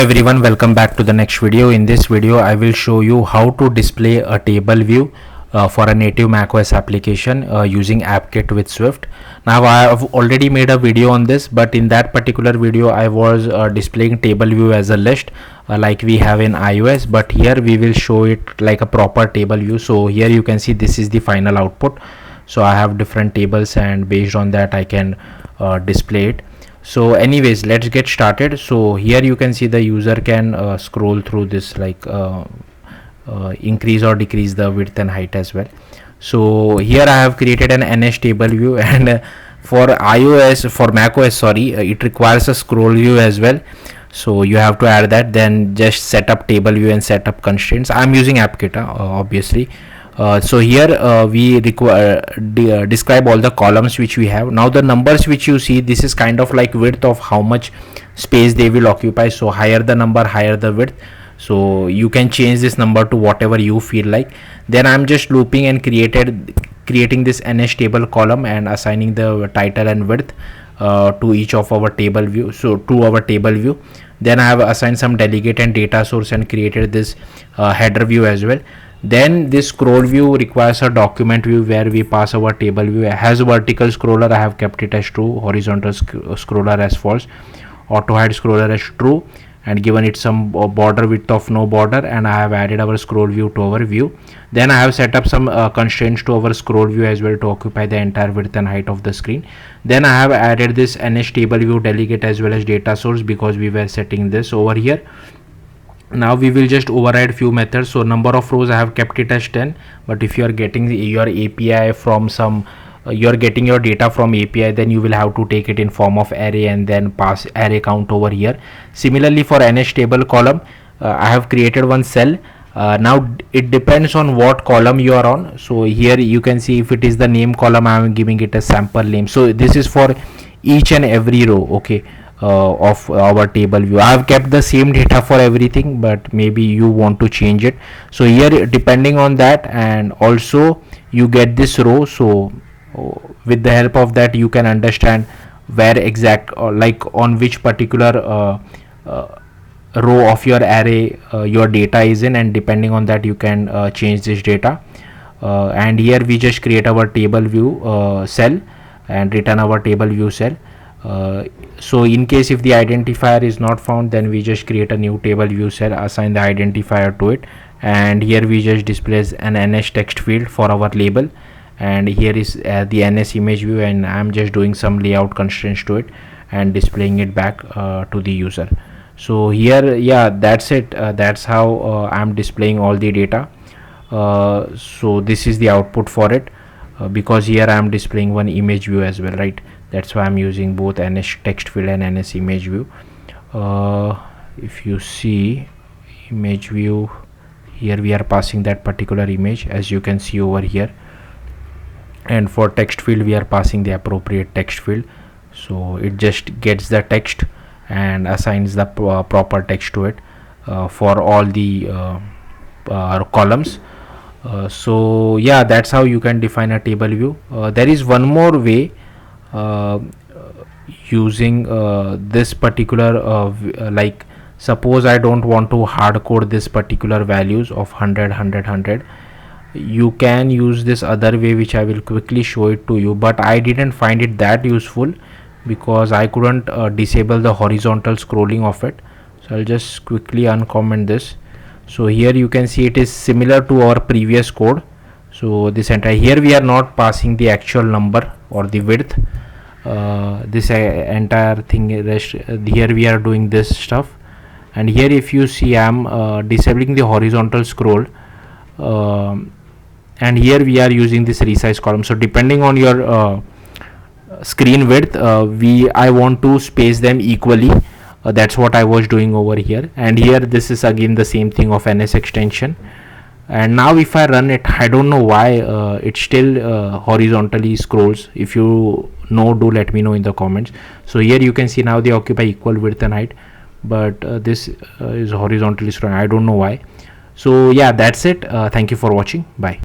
Everyone, welcome back to the next video. In this video I will show you how to display a table view for a native macOS application using AppKit with Swift. Now I have already made a video on this, but in that particular video I was displaying table view as a list like we have in iOS, but here we will show it like a proper table view. So here you can see this is the final output. So I have different tables, and based on that I can display it. So anyways, let's get started. So here you can see the user can scroll through this, like increase or decrease the width and height as well. So here I have created an NSTableView, and for iOS, for macOS, sorry, it requires a scroll view as well. So you have to add that, then just set up table view and set up constraints. I'm using AppKit obviously. So here we describe all the columns which we have. Now the numbers which you see, this is kind of like width of how much space they will occupy. So higher the number, higher the width. So you can change this number to whatever you feel like. Then I'm just looping and creating this NSTable column and assigning the title and width to each of our table view. So to our table view. Then I have assigned some delegate and data source and created this header view as well. Then this scroll view requires a document view where we pass our table view. It has a vertical scroller, I have kept it as true, horizontal scroller as false, auto hide scroller as true, and given it some border width of no border, and I have added our scroll view to our view. Then I have set up some constraints to our scroll view as well to occupy the entire width and height of the screen. Then I have added this NSTableView delegate as well as data source, because we were setting this over here. Now we will just override few methods. So number of rows I have kept it as 10, but if you are getting your API from some you are getting your data from API, then you will have to take it in form of array and then pass array count over here. Similarly for NSTable column, I have created one cell. Now it depends on what column you are on. So here you can see if it is the name column, I am giving it a sample name. So this is for each and every row, okay, of our table view. I have kept the same data for everything, but maybe you want to change it. So here depending on that, and also you get this row. So with the help of that you can understand where exact like on which particular row of your array your data is in, and depending on that you can change this data. And here we just create our table view cell and return our table view cell. So in case if the identifier is not found, then we just create a new table view cell, assign the identifier to it, and here we just displays an NS text field for our label, and here is the NS image view, and I'm just doing some layout constraints to it and displaying it back to the user. So here, yeah, that's it. That's how I'm displaying all the data. So this is the output for it, because here I'm displaying one image view as well, right? That's why I'm using both NS text field and NS image view. If you see image view, here we are passing that particular image, as you can see over here, and for text field we are passing the appropriate text field. So it just gets the text and assigns the proper text to it for all the columns. So yeah, that's how you can define a table view. There is one more way using this particular like suppose I don't want to hard code this particular values of 100, 100, 100. You can use this other way, which I will quickly show it to you, but I didn't find it that useful because I couldn't disable the horizontal scrolling of it. So I'll just quickly uncomment this. So here you can see it is similar to our previous code. So this entire, here we are not passing the actual number or the width, this entire thing here we are doing this stuff. And here if you see, I'm disabling the horizontal scroll, and here we are using this resize column. So depending on your screen width, I want to space them equally. That's what I was doing over here. And here this is again the same thing of NS extension. And now if I run it, I don't know why it still horizontally scrolls. If you know, do let me know in the comments. So here you can see now they occupy equal width and height, but this is horizontally scrolling. I don't know why. So yeah, that's it. Thank you for watching. Bye.